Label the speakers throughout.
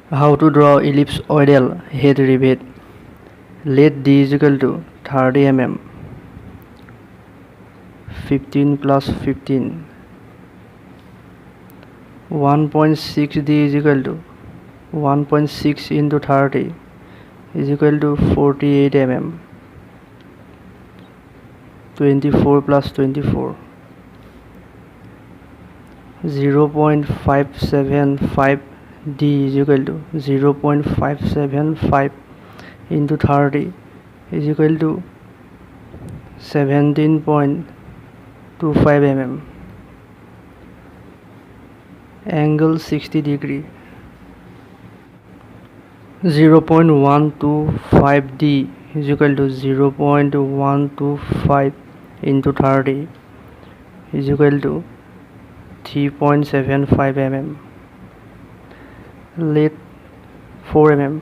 Speaker 1: How to draw ellipsoidal head rivet. Let d is equal to 30 mm. 15 plus 15. 1.6 d is equal to 1.6 into 30 is equal to 48 mm. 24 plus 24. 0.575 d is equal to 0.575 into 30 is equal to 17.25 mm. Angle 60 degree. 0.125 d is equal to 0.125 into 30 is equal to 3.75 mm. Let 4 mm.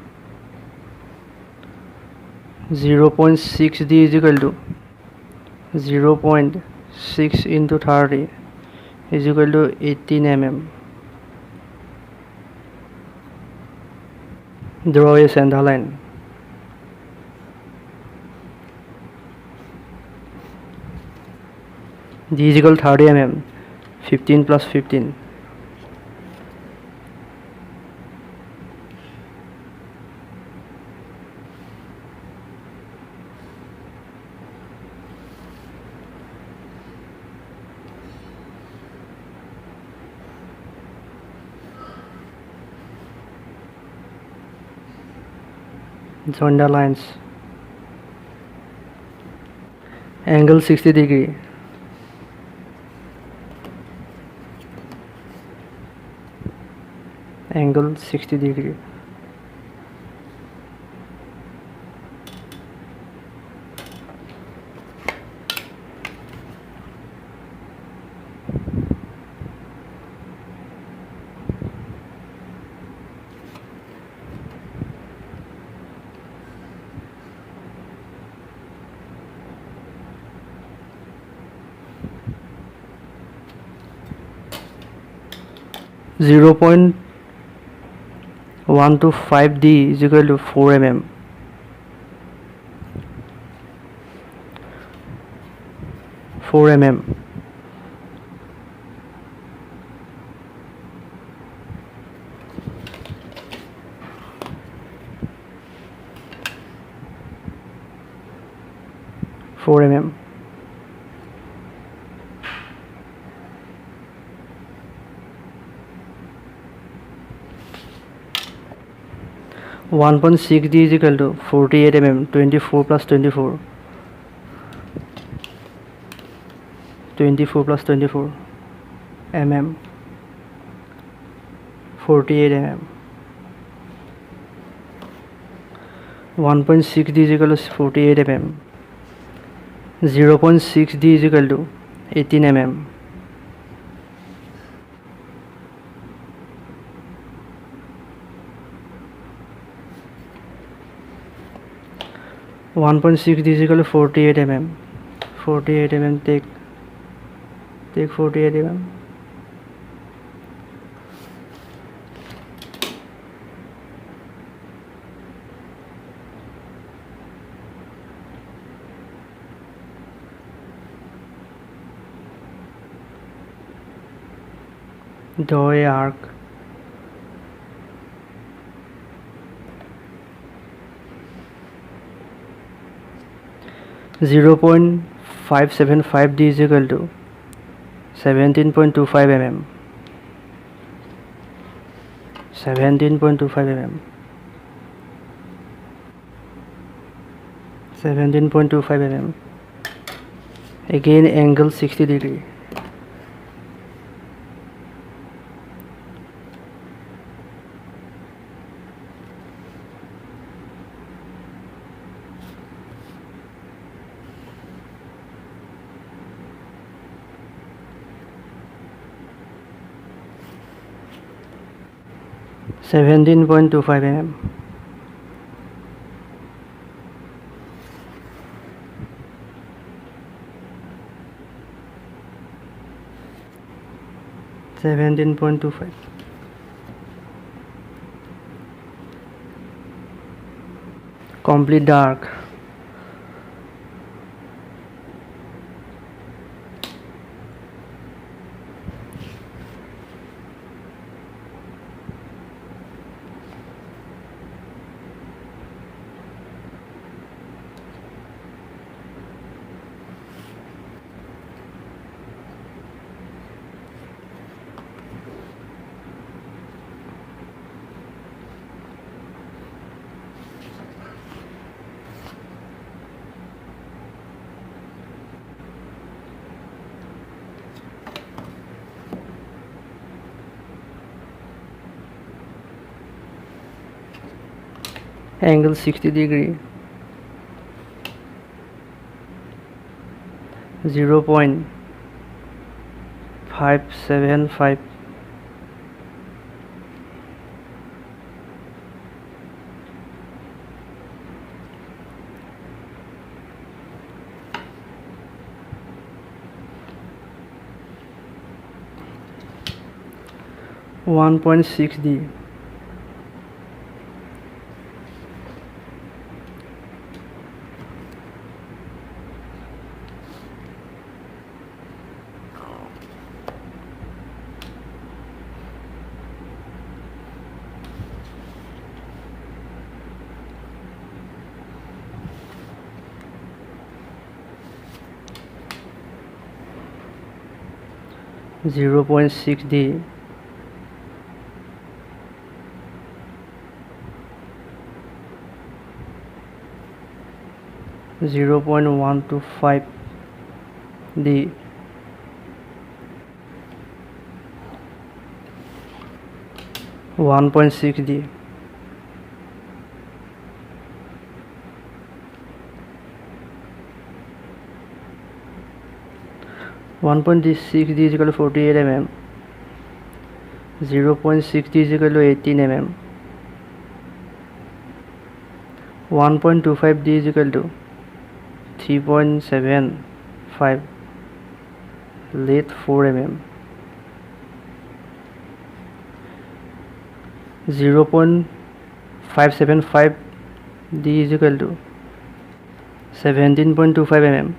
Speaker 1: 0.6 d is equal to 0.6 into 30 is equal to 18 mm. Draw a center line. D is equal to 30 mm. 15 plus 15. Join the lines. Angle 60 degree. Angle 60 degree. Zero point 125 d is equal to 4 mm. 4 mm. 4 mm. 1.6 d is equal to 48 mm. 24 plus 24. 24 plus 24 mm. 48 mm. 1.6 d is equal to 48 mm. 0.6 d is equal to 18 mm. 1.6 d is equal to 48 mm. 48 mm. Take 48 mm. Draw a arc. Zero point 575 d is equal to 17.25 mm. 17.25 mm. 17.25 mm. Again angle 60 degree. Seventeen point 25 mm. 17.25. complete dark. Angle 60 degree, 0.575. One point 6D, 0.6D, 0.125D, 1.6D, 1.6D is equal to 48 mm, 0.6D is equal to 18 mm, 1.25D is equal to 3.75, length 4 mm, 0.575D is equal to 17.25 mm,